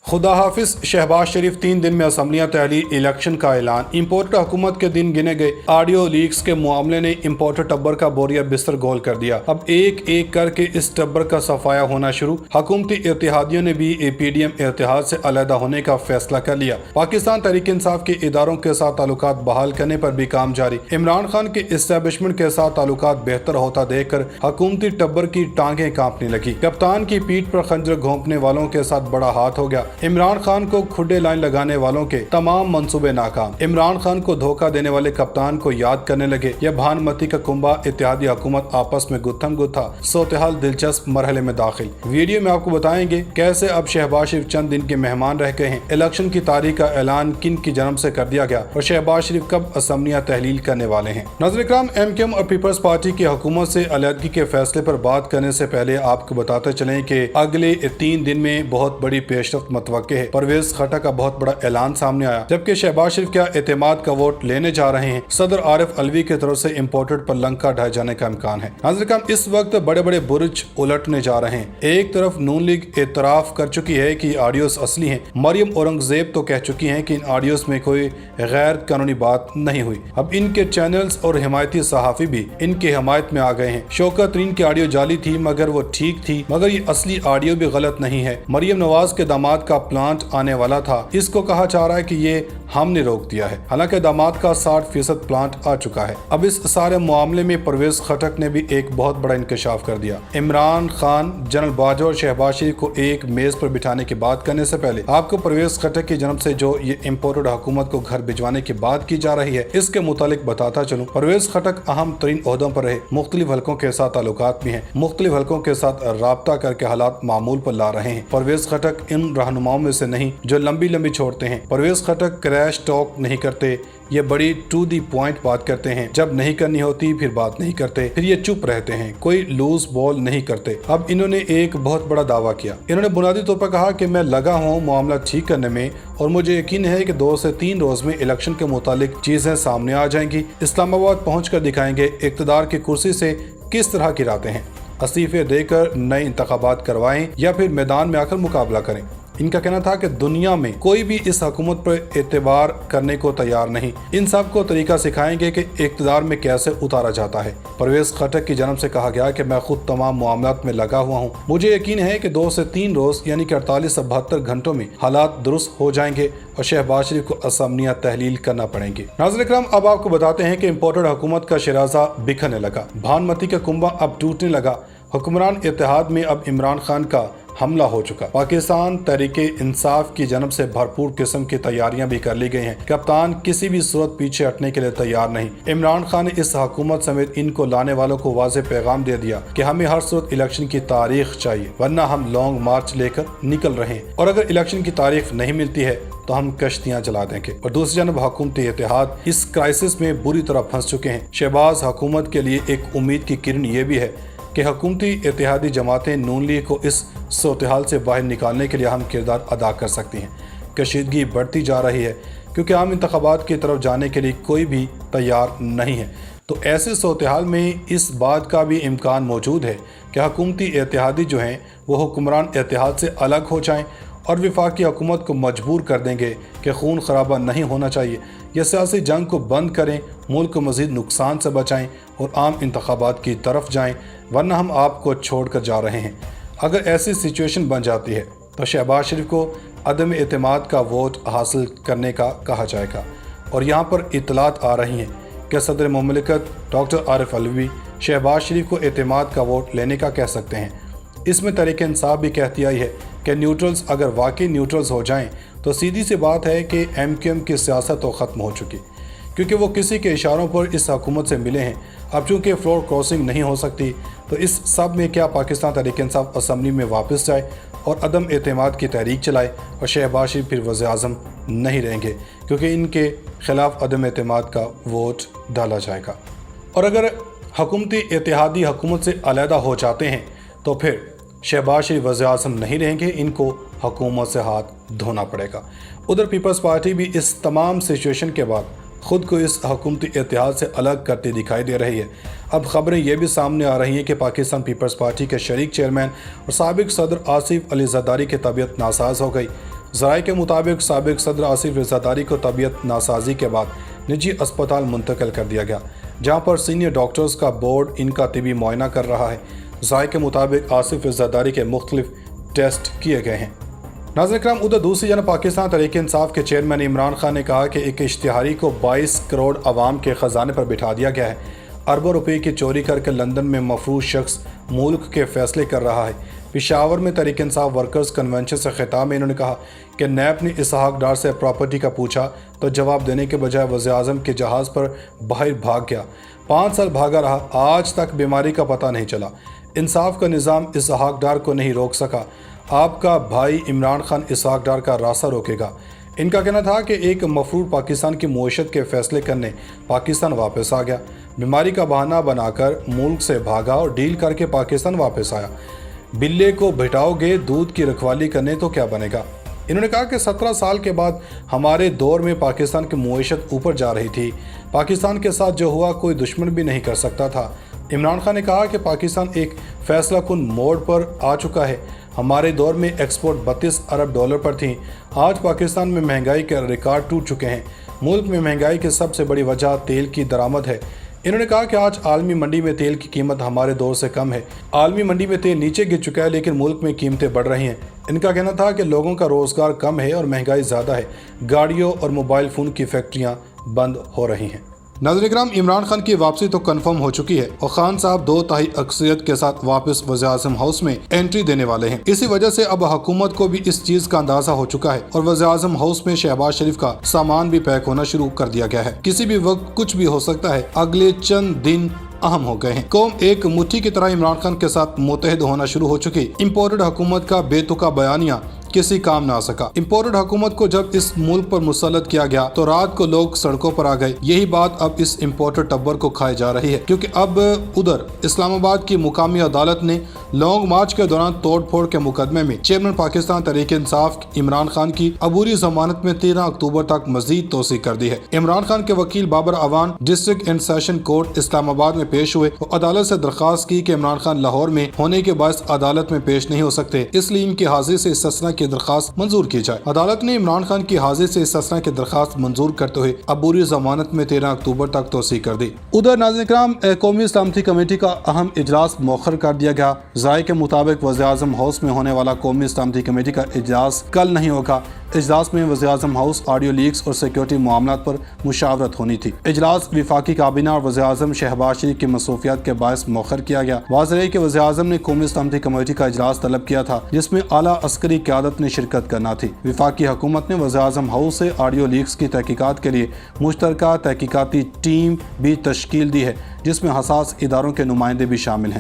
खुदा हाफिज शहबाज शरीफ 3 दिन में असम्बलियां तहलील इलेक्शन का ऐलान। इम्पोर्टेड हुकूमत के दिन गिने गए। ऑडियो लीक्स के मामले ने इम्पोर्टेड टब्बर का बोरिया बिस्तर गोल कर दिया। अब एक एक करके इस टब्बर का सफाया होना शुरू। हुकूमती इत्तेहादियों ने भी APDM इत्तेहाद से अलहदा होने का फैसला कर लिया। पाकिस्तान तहरीक इंसाफ के इदारों के साथ ताल्लुकात बहाल करने पर भी काम जारी। इमरान खान के इस्टेब्लिशमेंट के साथ ताल्लुकात बेहतर होता देखकर हुकूमती टब्बर की टांगें कांपने लगी। कप्तान की पीठ पर खंजर घोंपने वालों के साथ बड़ा हाथ हो गया। इमरान खान को खुडे लाइन लगाने वालों के तमाम मंसूबे नाकाम। इमरान खान को धोखा देने वाले कप्तान को याद करने लगे। यह भानुमती का कुंबा इत्तेहादी हुकूमत आपस में गुत्थम गुत्था सूरत-ए-हाल दिलचस्प मरहले में दाखिल। वीडियो में आपको बताएंगे कैसे अब शहबाज शरीफ चंद दिन के मेहमान रह गए हैं, इलेक्शन की तारीख का ऐलान किन की जन्म से कर दिया गया और शहबाज शरीफ कब असम्बलियां तहलील करने वाले हैं। नाज़रीन इकराम, MKM और पीपल्स पार्टी की हुकूमत से अलहदगी के फैसले पर बात करने से पहले आपको बताते चलें कि अगले 3 दिन में बहुत बड़ी पेशरफ्त मतवक्के है। परवेज खटक का बहुत बड़ा ऐलान सामने आया। जबकि शहबाज शरीफ क्या एतमाद का वोट लेने जा रहे हैं। सदर आरिफ अलवी की तरफ से इम्पोर्टेड पर लंका ढाए जाने का इम्कान है। नाज़रीन, इस वक्त बड़े बड़े बुर्ज उलटने जा रहे हैं। एक तरफ नून लीग एतराफ कर चुकी है कि ऑडियोस असली हैं। मरियम औरंगजेब तो कह चुकी हैं कि इन ऑडियोस में कोई गैर कानूनी बात नहीं हुई। अब इनके चैनल्स और हिमायती सहाफी भी इनके हिमायत में आ गए हैं। शौकत तरीन की ऑडियो जाली थी मगर वो ठीक थी, मगर ये असली ऑडियो भी गलत नहीं है। मरियम नवाज के दामाद का प्लांट आने वाला था, इसको कहा जा रहा है कि ये हमने रोक दिया है। हालांकि दामाद का 60% प्लांट आ चुका है। अब इस सारे मामले में परवेज खटक ने भी एक बहुत बड़ा इंकशाफ कर दिया। इमरान खान, जनरल बाजवा और शहबाज शरीफ को एक मेज पर बिठाने की बात करने से पहले आपको परवेज खटक की जन्म से जो ये इम्पोर्टेड हुकूमत को घर भिजवाने की बात की जा रही है, इसके मुतालिक बताता चलूं। परवेज खटक अहम तरीन ओहदों पर रहे, मुख्तलिफ हलकों के साथ ताल्लुकात भी हैं, मुख्तलिफ हलकों के साथ राब्ता करके हालात मामूल पर ला रहे हैं। परवेज खटक इन रहनुमाओं में से नहीं जो लंबी लंबी छोड़ते हैं। परवेज खटक क्रैश टॉक नहीं करते, ये बड़ी टू दी पॉइंट बात करते हैं। जब नहीं करनी होती फिर बात नहीं करते, फिर ये चुप रहते हैं, कोई लूज बॉल नहीं करते। अब इन्होंने एक बहुत बड़ा दावा किया। इन्होंने बुनियादी तौर पर कहा कि मैं लगा हूँ मामला ठीक करने में और मुझे यकीन है कि 2 से 3 रोज में इलेक्शन के मुतालिक चीजें सामने आ जाएंगी। इस्लामाबाद पहुँच कर दिखाएंगे इक़्तिदार की कुर्सी से किस तरह गिराते हैं। इस्तीफे देकर नए इंतखाबात करवाएं या फिर मैदान में आकर मुकाबला करें। इनका कहना था कि दुनिया में कोई भी इस हुकूमत पर एतबार करने को तैयार नहीं। इन सब को तरीका सिखाएंगे कि इक़्तिदार में कैसे उतारा जाता है। परवेज खटक की जन्म से कहा गया कि मैं खुद तमाम मामलात में लगा हुआ हूँ। मुझे यकीन है कि 2 से 3 रोज यानी कि 48 से 72 घंटों में हालात दुरुस्त हो जाएंगे और शहबाज शरीफ को असम्बलियां तहलील करना पड़ेंगे। नाज़रीन इकराम, अब आपको बताते हैं कि इम्पोर्टेड हुकूमत का शराजा बिखरने लगा। भानुमती का कुंबा अब टूटने लगा। हुक्मरान इत्तेहाद में अब इमरान खान का हमला हो चुका। पाकिस्तान तहरीक इंसाफ की जन्म से भरपूर किस्म की तैयारियां भी कर ली गई हैं। कप्तान किसी भी सूरत पीछे हटने के लिए तैयार नहीं। इमरान खान ने इस हुकूमत समेत इनको लाने वालों को वाज़ेह पैगाम दे दिया कि हमें हर सूरत इलेक्शन की तारीख चाहिए, वरना हम लॉन्ग मार्च लेकर निकल रहे हैं और अगर इलेक्शन की तारीख नहीं मिलती है तो हम कश्तियां जला देंगे। और दूसरी जानब हुकूमती इत्तेहाद इस क्राइसिस में बुरी तरह फंस चुके हैं। शहबाज हुकूमत के लिए एक उम्मीद की किरण ये भी है कि हुकूमती इत्तेहादी जमातें नून लीग को इस सूरत-ए-हाल से बाहर निकालने के लिए अहम किरदार अदा कर सकती हैं। कशीदगी बढ़ती जा रही है क्योंकि आम इंतखाबात की तरफ जाने के लिए कोई भी तैयार नहीं है। तो ऐसे सूरत-ए-हाल में इस बात का भी इम्कान मौजूद है कि हुकूमती इत्तेहादी जो हैं वो हुक्मरान इत्तेहाद से अलग हो जाएँ और वफाकी हुकूमत को मजबूर कर देंगे कि खून खराबा नहीं होना चाहिए। यह सियासी जंग को बंद करें, मुल्क को मज़ीद नुकसान से बचाएं और आम इंतखाबात की तरफ जाएं, वरना हम आपको छोड़ कर जा रहे हैं। अगर ऐसी सिचुएशन बन जाती है तो शहबाज शरीफ को अदम एतमाद का वोट हासिल करने का कहा जाएगा। और यहाँ पर इतलात आ रही हैं कि सदर मुमलिकत डॉक्टर आरिफ अलवी शहबाज शरीफ को एतमाद का वोट लेने का कह सकते हैं। इसमें तहरीक इंसाफ भी कहती आई है कि न्यूट्रल्स अगर वाकई न्यूट्रल्स हो जाएं तो सीधी सी बात है कि MKM की सियासत तो ख़त्म हो चुकी, क्योंकि वो किसी के इशारों पर इस हुकूमत से मिले हैं। अब चूँकि फ्लोर क्रॉसिंग नहीं हो सकती तो इस सब में क्या पाकिस्तान तहरीक इंसाफ असम्बली में वापस जाए और अदम एतमाद की तहरीक चलाए और शहबाज शरीफ फिर वज़ीर-ए-आज़म नहीं रहेंगे, क्योंकि इनके खिलाफ अदम एतमाद का वोट डाला जाएगा। और अगर हुकूमती इत्तेहादी हुकूमत से अलहदा हो जाते हैं तो फिर शहबाज शरीफ वज़ीर-ए-आज़म नहीं रहेंगे, इनको हुकूमत से हाथ धोना पड़ेगा। उधर पीपल्स पार्टी भी इस तमाम सिचुएशन के बाद खुद को इस हुकूमती इत्तेहाद से अलग करती दिखाई दे रही है। अब खबरें ये भी सामने आ रही हैं कि पाकिस्तान पीपल्स पार्टी के शरीक चेयरमैन और साबिक सदर आसिफ अली ज़रदारी की तबीयत नासाज हो गई। ذرائع کے مطابق سابق صدر آصف رضاداری کو طبیعت ناسازی کے بعد نجی اسپتال منتقل کر دیا گیا، جہاں پر سینئر ڈاکٹرز کا بورڈ ان کا طبی معائنہ کر رہا ہے۔ ذرائع کے مطابق آصف رضاداری کے مختلف ٹیسٹ کیے گئے ہیں۔ ناظرین کرام، ادھر دوسری جانب پاکستان تحریک انصاف کے چیئرمین عمران خان نے کہا کہ ایک اشتہاری کو 22 کروڑ عوام کے خزانے پر بٹھا دیا گیا ہے۔ اربوں روپے کی چوری کر کے لندن میں مفروض شخص ملک کے فیصلے کر رہا ہے۔ پشاور میں تحریک انصاف ورکرز کنونشن سے خطاب میں انہوں نے کہا کہ نیب نے اسحاق ڈار سے پراپرٹی کا پوچھا تو جواب دینے کے بجائے وزیر اعظم کے جہاز پر باہر بھاگ گیا۔ 5 سال بھاگا رہا، آج تک بیماری کا پتہ نہیں چلا۔ انصاف کا نظام اسحاق ڈار کو نہیں روک سکا۔ آپ کا بھائی عمران خان اسحاق ڈار کا راستہ روکے گا۔ ان کا کہنا تھا کہ ایک مفرور پاکستان کی معیشت کے فیصلے کرنے پاکستان واپس آ گیا، بیماری کا بہانہ بنا کر ملک سے بھاگا اور ڈیل کر کے پاکستان واپس آیا۔ بلے کو بٹھاؤ گے دودھ کی رکھوالی کرنے تو کیا بنے گا؟ انہوں نے کہا کہ 17 سال کے بعد ہمارے دور میں پاکستان کی معیشت اوپر جا رہی تھی۔ پاکستان کے ساتھ جو ہوا کوئی دشمن بھی نہیں کر سکتا تھا۔ عمران خان نے کہا کہ پاکستان ایک فیصلہ کن موڑ پر آ چکا ہے۔ ہمارے دور میں ایکسپورٹ 32 ارب ڈالر پر تھیں، آج پاکستان میں مہنگائی کے ریکارڈ ٹوٹ چکے ہیں۔ ملک میں مہنگائی کی سب سے بڑی وجہ تیل کی درآمد ہے۔ انہوں نے کہا کہ آج عالمی منڈی میں تیل کی قیمت ہمارے دور سے کم ہے۔ عالمی منڈی میں تیل نیچے گر چکا ہے لیکن ملک میں قیمتیں بڑھ رہی ہیں۔ ان کا کہنا تھا کہ لوگوں کا روزگار کم ہے اور مہنگائی زیادہ ہے، گاڑیوں اور موبائل فون کی فیکٹریاں بند ہو رہی ہیں۔ ناظرین کرام، عمران خان کی واپسی تو کنفرم ہو چکی ہے اور خان صاحب 2/3 اکثریت کے ساتھ واپس وزیر اعظم ہاؤس میں انٹری دینے والے ہیں۔ اسی وجہ سے اب حکومت کو بھی اس چیز کا اندازہ ہو چکا ہے اور وزیر اعظم ہاؤس میں شہباز شریف کا سامان بھی پیک ہونا شروع کر دیا گیا ہے۔ کسی بھی وقت کچھ بھی ہو سکتا ہے۔ اگلے چند دن اہم ہو گئے ہیں۔ قوم ایک مٹھی کی طرح عمران خان کے ساتھ متحد ہونا شروع ہو چکی۔ امپورٹڈ حکومت کا بے تکا بیانیہ کسی کام نہ آ سکا۔ امپورٹڈ حکومت کو جب اس ملک پر مسلط کیا گیا تو رات کو لوگ سڑکوں پر آ گئے۔ یہی بات اب اس امپورٹڈ ٹبر کو کھائی جا رہی ہے، کیونکہ اب ادھر اسلام آباد کی مقامی عدالت نے لانگ مارچ کے دوران توڑ پھوڑ کے مقدمے میں چیئرمین پاکستان تحریک انصاف عمران خان کی عبوری ضمانت میں 13 اکتوبر تک مزید توسیع کر دی ہے۔ عمران خان کے وکیل Babar Awan district and session court Islamabad میں پیش ہوئے اور عدالت سے درخواست کی کہ عمران خان لاہور میں ہونے کے باعث عدالت میں پیش نہیں ہو سکتے، اس لیے ان کی حاضری سے استثناء کی درخواست منظور کی جائے۔ عدالت نے عمران خان کی حاضری سے استثناء کی درخواست منظور کرتے ہوئے عبوری ضمانت میں 13 اکتوبر تک توسیع کر دی۔ ادھر ناظرین کرام، قومی سلامتی کمیٹی کا اہم اجلاس مؤخر کر دیا گیا۔ ذرائع کے مطابق وزیر اعظم ہاؤس میں ہونے والا قومی سلامتی کمیٹی کا اجلاس کل نہیں ہوگا۔ اجلاس میں وزیر اعظم ہاؤس آڈیو لیکس اور سیکیورٹی معاملات پر مشاورت ہونی تھی۔ اجلاس وفاقی کابینہ اور وزیر اعظم شہباز شریف کی مصروفیات کے باعث مؤخر کیا گیا۔ واضح ہے کہ وزیر اعظم نے قومی سلامتی کمیٹی کا اجلاس طلب کیا تھا جس میں اعلیٰ عسکری قیادت نے شرکت کرنا تھی۔ وفاقی حکومت نے وزیر اعظم ہاؤس سے آڈیو لیکس کی تحقیقات کے لیے مشترکہ تحقیقاتی ٹیم بھی تشکیل دی ہے جس میں حساس اداروں کے نمائندے بھی شامل ہیں۔